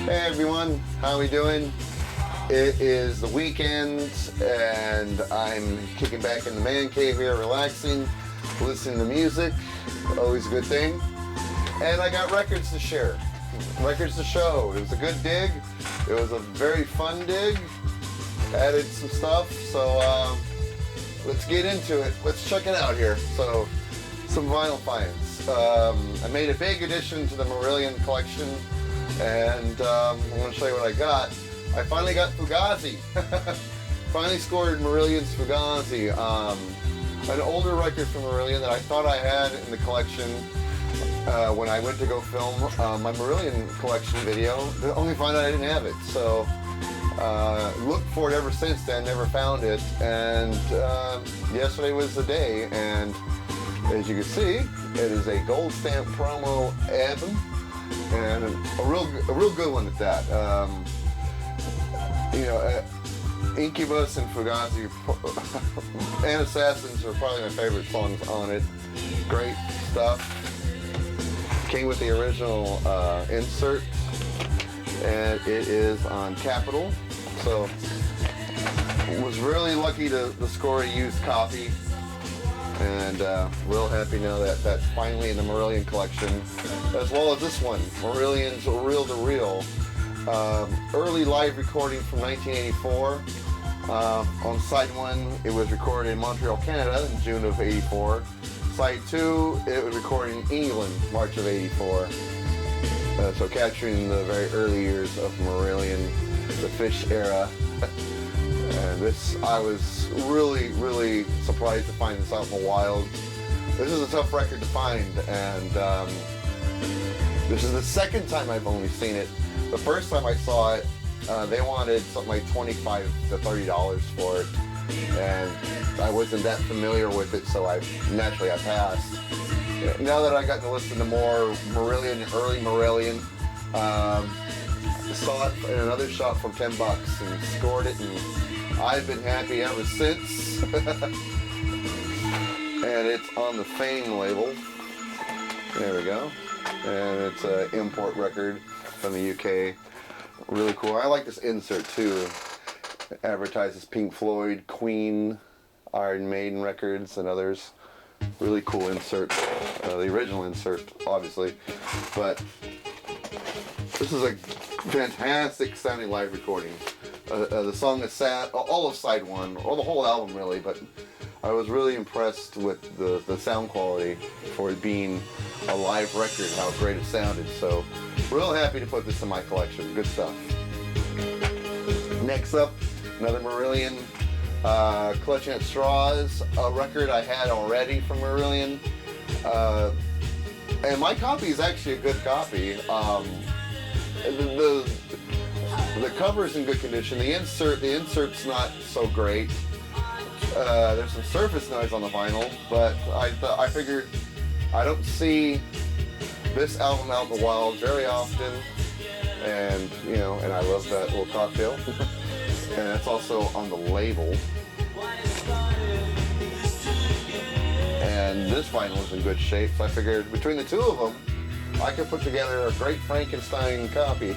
Hey everyone, how we doing? It is the weekend and I'm kicking back in the man cave here, relaxing, listening to music, always a good thing. And I got records to share, records to show. It was a good dig. It was a very fun dig. Added some stuff, so let's get into it. Let's check it out here. So, some vinyl finds. I made a big addition to the Marillion collection, and I'm going to show you what I got. I finally got Fugazi. Finally scored Marillion's Fugazi. An older record from Marillion that I thought I had in the collection when I went to go film my Marillion collection video. Only found out I didn't have it. So looked for it ever since then, never found it. And yesterday was the day. And as you can see, it is a gold stamp promo album. And a real good one at that. Incubus and Fugazi and Assassins are probably my favorite songs on it. Great stuff. Came with the original insert, and it is on Capitol. So was really lucky to score a used copy, and real happy now that that's finally in the Marillion collection, as well as this one, Marillion's Reel to Reel. Early live recording from 1984. On side 1, it was recorded in Montreal, Canada in June of '84. Side 2, it was recorded in England, March of '84. So capturing the very early years of Marillion, the Fish era. And this, I was really surprised to find this out in the wild. This is a tough record to find, and this is the second time I've only seen it. The first time I saw it, they wanted something like $25 to $30 for it, and I wasn't that familiar with it, so I passed. Now that I got to listen to more Marillion, early Marillion, saw it in another shop for $10 and scored it, and I've been happy ever since. And it's on the Fame label. There we go. And it's an import record from the UK. Really cool. I like this insert too. It advertises Pink Floyd, Queen, Iron Maiden records, and others. Really cool insert. The original insert, obviously. But this is a fantastic sounding live recording. The song is sad, all of side 1, or the whole album really, but I was really impressed with the sound quality for it being a live record, how great it sounded. So, real happy to put this in my collection. Good stuff. Next up, another Marillion, Clutching at Straws, a record I had already from Marillion. And my copy is actually a good copy. The cover's in good condition. The insert's not so great. There's some surface noise on the vinyl, but I figured I don't see this album out in the wild very often, and and I love that little cocktail. And it's also on the label. And this vinyl is in good shape, so I figured between the two of them, I could put together a great Frankenstein copy.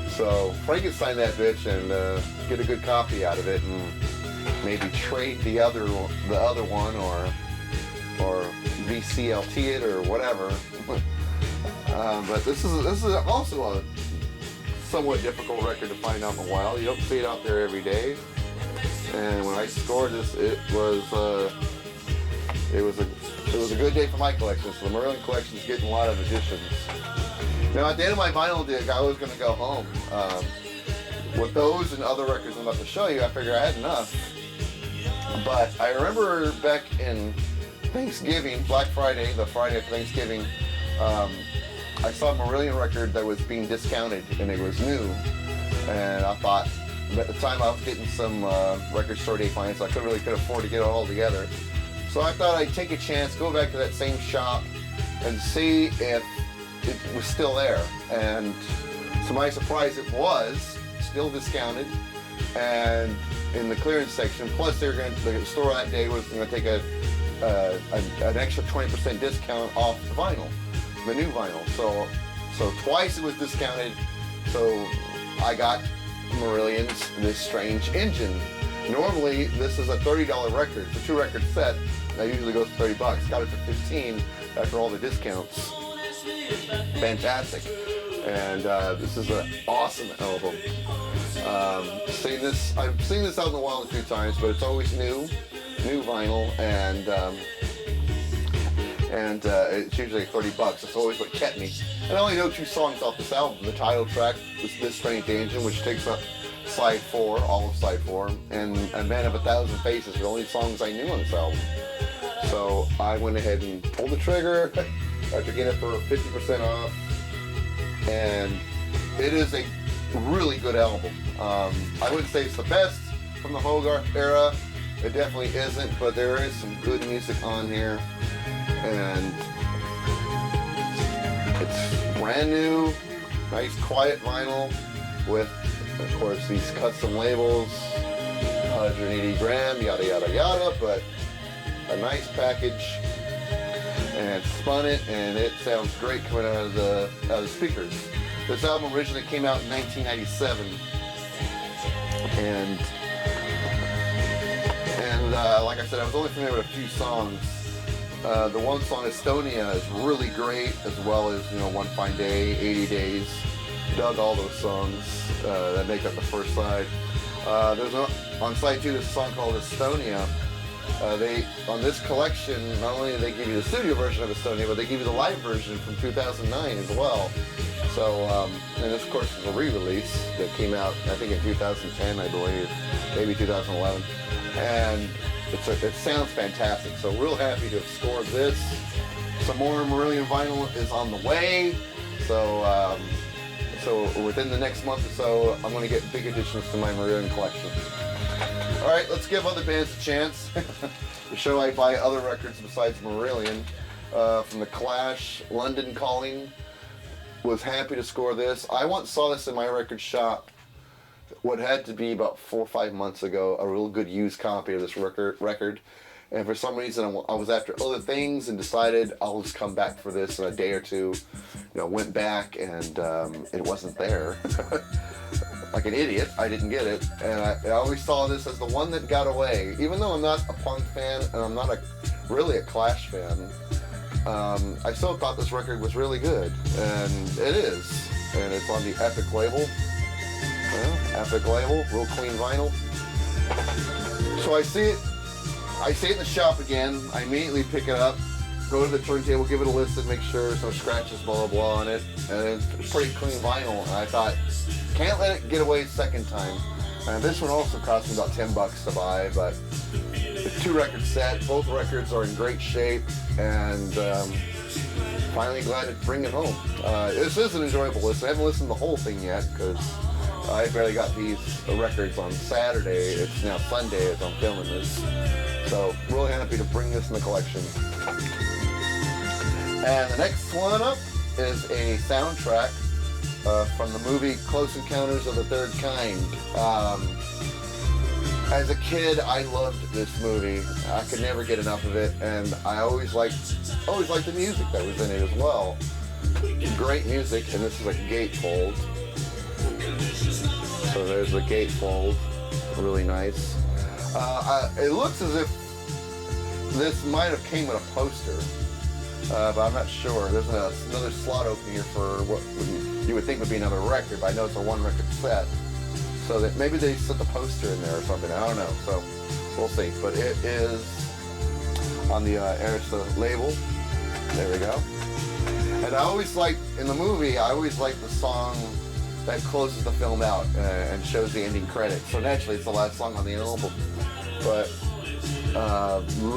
So Frankenstein that bitch and get a good copy out of it, and maybe trade the other one or VCLT it or whatever. But this is also a somewhat difficult record to find out in the wild. You don't see it out there every day. And when I scored this, it was a good day for my collection. So the Marillion collection is getting a lot of additions. Now at the end of my vinyl dig, I was going to go home. With those and other records I'm about to show you, I figured I had enough. But I remember back in Thanksgiving, Black Friday, the Friday of Thanksgiving, I saw a Marillion record that was being discounted, and it was new. And I thought, at the time I was getting some record store day finds, so I couldn't afford to get it all together. So I thought I'd take a chance, go back to that same shop, and see if it was still there. And to my surprise, it was still discounted and in the clearance section. Plus, the store that day was going to take an extra 20% discount off the vinyl, the new vinyl. So twice it was discounted, So I got Marillion's This Strange Engine. Normally, this is a $30 record. It's a 2-record set. That usually goes for $30. Got it for 15 after all the discounts. Fantastic. And this is an awesome album. I've seen this out in the wild a few times, but it's always new vinyl, and it's usually $30. That's always what kept me. And I only know 2 songs off this album. The title track was This Strange Engine, which takes up side 4, all of side 4, and A Man of a Thousand Faces are the only songs I knew on this album. So I went ahead and pulled the trigger after getting it for 50% off, and it is a really good album. I wouldn't say it's the best from the Hogarth era. It definitely isn't, but there is some good music on here, and it's brand new, nice quiet vinyl with, of course, these custom labels, 180 gram, yada yada yada, but a nice package, and spun it, and it sounds great coming out of the speakers. This album originally came out in 1997, and like I said, I was only familiar with a few songs. The one song, Estonia, is really great, as well as, One Fine Day, 80 Days. Dug all those songs that make up the first side. On side 2, there's a song called Estonia. On this collection, not only do they give you the studio version of Estonia, but they give you the live version from 2009 as well. So, and this, of course, is a re-release that came out, I think, in 2010, I believe, maybe 2011. And it sounds fantastic. So, real happy to have scored this. Some more Marillion vinyl is on the way. So, within the next month or so, I'm going to get big additions to my Marillion collection. All right, let's give other bands a chance to show I buy other records besides Marillion. From The Clash, London Calling. Was happy to score this. I once saw this in my record shop, what had to be about 4 or 5 months ago, a real good used copy of this record. And for some reason, I was after other things and decided I'll just come back for this in a day or two. Went back and it wasn't there. Like an idiot, I didn't get it. And I always saw this as the one that got away. Even though I'm not a punk fan and I'm not really a Clash fan, I still thought this record was really good, and it is. And it's on the Epic label. Epic label, real clean vinyl. So I see it in the shop again. I immediately pick it up, go to the turntable, give it a listen, make sure there's no scratches, blah, blah, blah on it. And it's pretty clean vinyl. And I thought, can't let it get away a second time. And this one also cost me about $10 to buy, but it's a 2-record set. Both records are in great shape, and finally glad to bring it home. This is an enjoyable listen. I haven't listened to the whole thing yet because I barely got these records on Saturday. It's now Sunday as I'm filming this. So really happy to bring this in the collection. And the next one up is a soundtrack from the movie Close Encounters of the Third Kind. As a kid, I loved this movie. I could never get enough of it, and I always liked the music that was in it as well. Great music, and this is a gatefold. So there's the gatefold, really nice. It looks as if this might have came with a poster, but I'm not sure. There's another slot open here for what you would think would be another record, but I know it's a 1-record set. So that maybe they set the poster in there or something. I don't know. So we'll see. But it is on the Arista label. There we go. And I always liked, in the movie, I always liked the song that closes the film out and shows the ending credits. So naturally, it's the last song on the album. But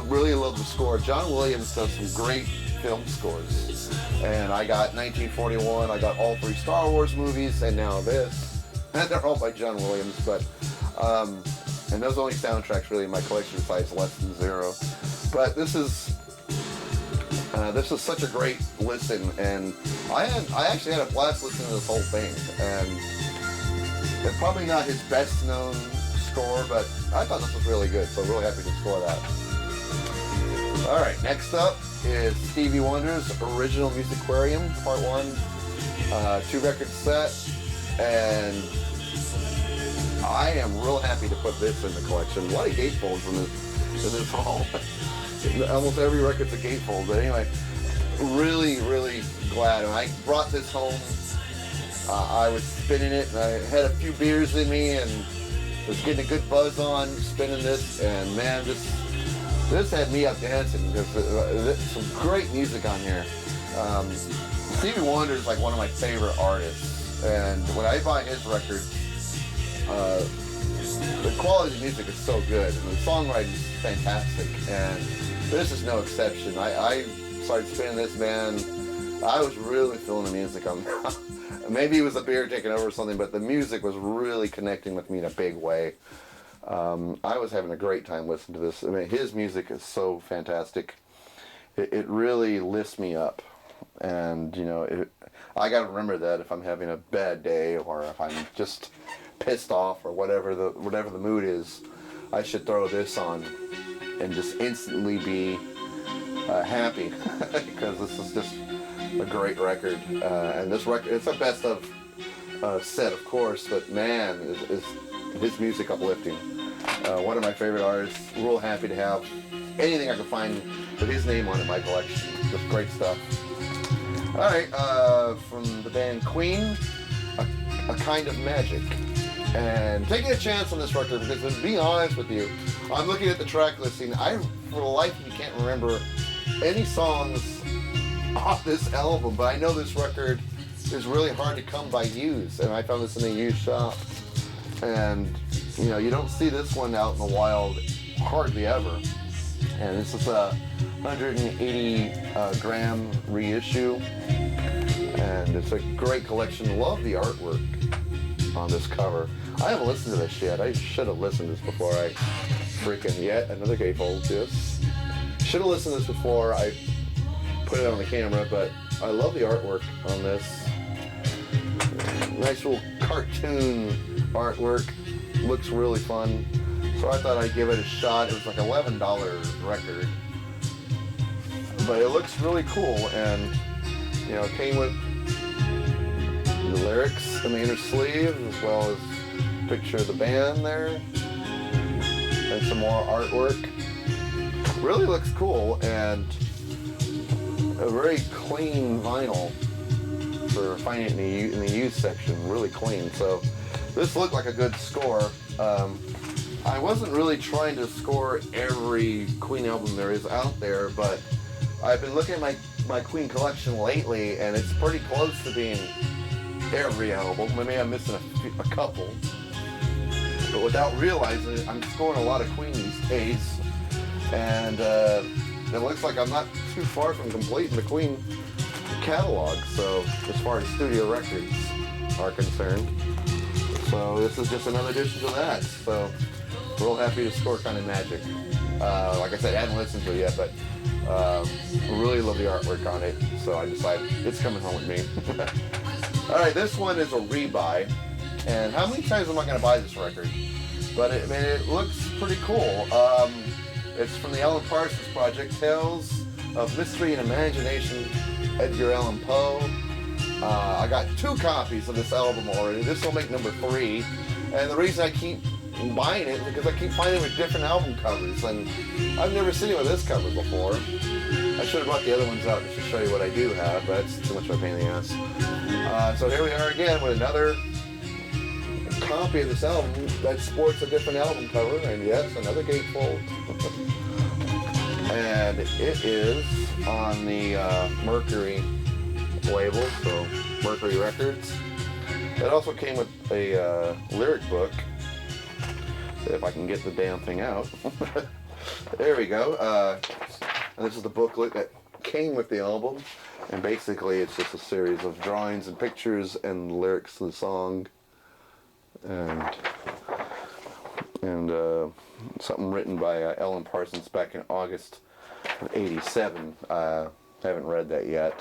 really love the score. John Williams does some great film scores. And I got 1941, I got all 3 Star Wars movies, and now this. And they're all by John Williams, but and those only soundtracks really in my collection besides Less Than Zero. But this is such a great listen, and I actually had a blast listening to this whole thing. And it's probably not his best known score, but I thought this was really good, so I'm really happy to score that. All right, next up is Stevie Wonder's Original Musicarium Part 1, 2-record set. And I am real happy to put this in the collection. A lot of gatefolds in this haul. Almost every record's a gatefold, but anyway, really glad. When I brought this home, I was spinning it, and I had a few beers in me, and was getting a good buzz on spinning this, and man, this had me up dancing because there's some great music on here. Stevie Wonder is like one of my favorite artists, and when I buy his records, the quality of the music is so good, and the songwriting is fantastic, and this is no exception. I started spinning this, man. I was really feeling the music on maybe it was a beer taking over or something, but the music was really connecting with me in a big way. I was having a great time listening to this. I mean, his music is so fantastic. It really lifts me up. And, you know, I got to remember that if I'm having a bad day or if I'm just pissed off or whatever the mood is, I should throw this on and just instantly be happy because this is just a great record. And this record, it's a best of set, of course, but man, is his music uplifting. One of my favorite artists. Real happy to have anything I can find with his name on in my collection. Just great stuff. All right, from the band Queen, a Kind of Magic. And taking a chance on this record because, to be honest with you, I'm looking at the track listing. I, for the life of me, can't remember any songs off this album, but I know this record is really hard to come by used, and I found this in a used shop. And, you know, you don't see this one out in the wild hardly ever. And this is a 180 gram reissue, and it's a great collection. Love the artwork on this cover. I haven't listened to this yet. I should have listened to this before I freaking yet another gatefold. Yes, should have listened to this before I put it on the camera. But I love the artwork on this. Nice little cartoon artwork. Looks really fun. So I thought I'd give it a shot. It was like $11 record, but it looks really cool. And you know, it came with the lyrics in the inner sleeve, as well as a picture of the band there, and some more artwork. Really looks cool, and a very clean vinyl for finding it in the used section. Really clean. So this looked like a good score. I wasn't really trying to score every Queen album there is out there, but I've been looking at my Queen collection lately, and it's pretty close to being every album. Maybe I'm missing a couple, but without realizing it, I'm scoring a lot of Queen these days, and it looks like I'm not too far from completing the Queen catalog, so as far as studio records are concerned. So this is just another addition to that. So real happy to score Kind of Magic. Like I said, I haven't listened to it yet, but really love the artwork on it. So I decided it's coming home with me. All right, this one is a rebuy. And how many times am I going to buy this record? But it looks pretty cool. It's from the Alan Parsons Project, Tales of Mystery and Imagination, Edgar Allan Poe. I got 2 copies of this album already. This will make number 3. And the reason I keep buying it is because I keep finding it with different album covers. And I've never seen it with this cover before. I should have brought the other ones out just to show you what I do have, but it's too much of a pain in the ass. So here we are again with another copy of this album that sports a different album cover. And yes, another gatefold. And it is on the Mercury label, so Mercury Records. It also came with a lyric book, if I can get the damn thing out. There we go. And this is the booklet that came with the album, and basically it's just a series of drawings and pictures and lyrics to the song, and something written by Alan Parsons back in August of '87. Haven't read that yet.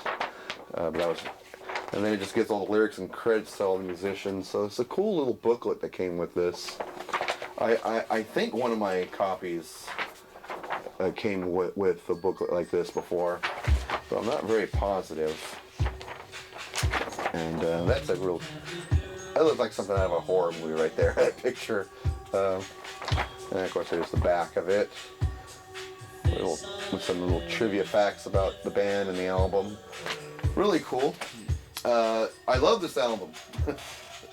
But that was, and then it just gives all the lyrics and credits to all the musicians. So it's a cool little booklet that came with this. I think one of my copies came with a booklet like this before, but I'm not very positive. And that's a real That looks like something out of a horror movie right there, that picture. And of course there's the back of it. With some little trivia facts about the band and the album. Really cool. I love this album.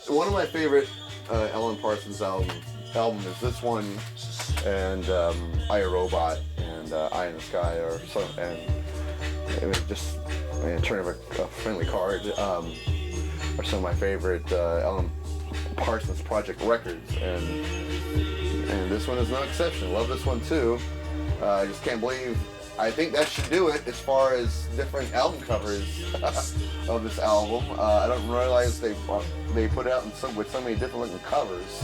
One of my favorite Alan Parsons album is this one, and I, Robot, and Eye in the Sky, or so, and it was just turn of a friendly card. Are some of my favorite Alan Parsons Project records, and this one is no exception. Love this one too. I just can't believe. I think that should do it as far as different album covers of this album. I don't realize they put it out with so many different looking covers.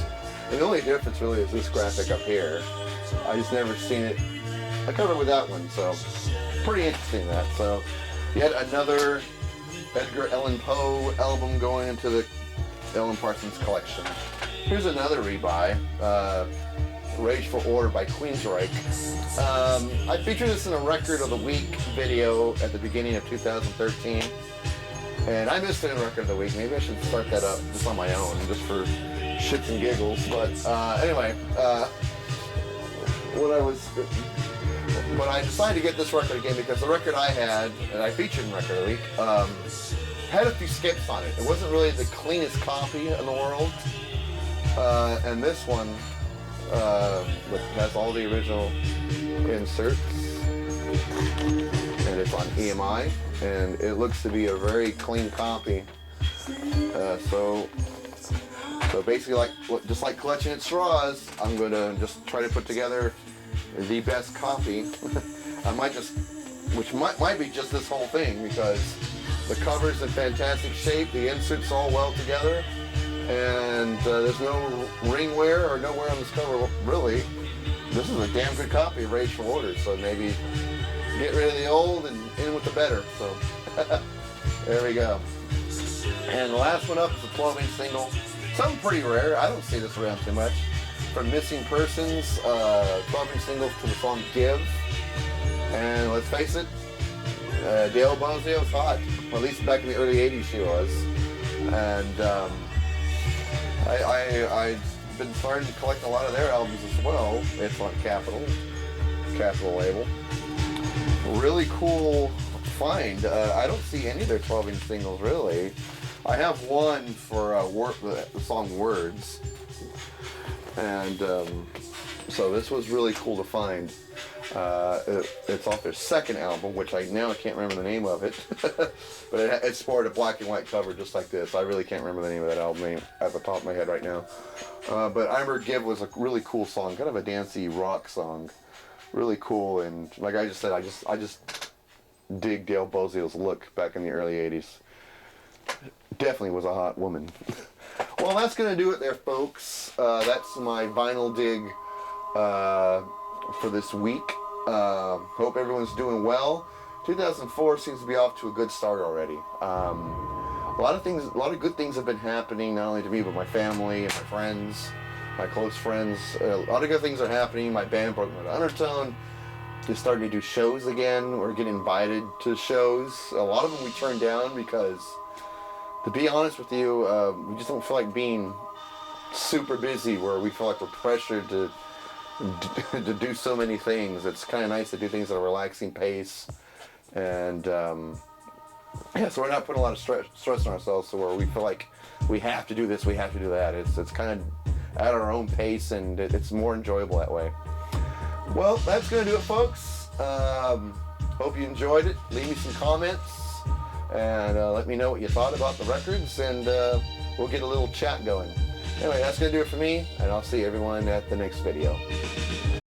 And the only difference really is this graphic up here. I just never seen it a cover with that one, so pretty interesting that. So yet another Edgar Allan Poe album going into the Alan Parsons collection. Here's another rebuy. Rage for Order by Queensryche. I featured this in a Record of the Week video at the beginning of 2013, and I missed it in Record of the Week. Maybe I should start that up just on my own, just for shits and giggles. But anyway, when I decided to get this record again, because the record I had, and I featured in Record of the Week, had a few skips on it. It wasn't really the cleanest copy in the world, and this one has all the original inserts, and it's on EMI, and it looks to be a very clean copy. So basically, just like clutching at straws, I'm going to just try to put together the best copy. I might which might be just this whole thing, because the cover's in fantastic shape, the inserts all well together, and there's no ring wear or no wear on this cover, really. This is a damn good copy of Rage for Order, so maybe get rid of the old and in with the better. So there we go. And the last one up is a 12-inch single. Something pretty rare. I don't see this around too much. From Missing Persons, 12-inch single to the song Give. And let's face it, Dale Bozzio was hot. Well, at least back in the early 80s she was. And I've been starting to collect a lot of their albums as well. It's on Capitol label. Really cool find. I don't see any of their 12-inch singles, really. I have one for the song Words. And so this was really cool to find. It's off their second album, which I can't remember the name of it. But it sported a black and white cover just like this. I really can't remember the name of that album name at the top of my head right now. But I remember Give was a really cool song, kind of a dancey rock song. Really cool, and like I just said, I just dig Dale Bozzio's look back in the early 80s. Definitely was a hot woman. Well, that's going to do it there, folks. That's my vinyl dig for this week. Hope everyone's doing well. 2004 seems to be off to a good start already. A lot of good things have been happening, not only to me, but my family and my friends, my close friends. A lot of good things are happening. My band, Broken Red Undertone, is starting to do shows again. We're getting invited to shows. A lot of them we turn down because, to be honest with you, we just don't feel like being super busy where we feel like we're pressured to do so many things. It's kind of nice to do things at a relaxing pace. And so we're not putting a lot of stress on ourselves to where we feel like we have to do this, we have to do that. It's kind of at our own pace, and it's more enjoyable that way. Well, that's going to do it, folks. Hope you enjoyed it. Leave me some comments. And let me know what you thought about the records, and we'll get a little chat going. Anyway, that's going to do it for me, and I'll see everyone at the next video.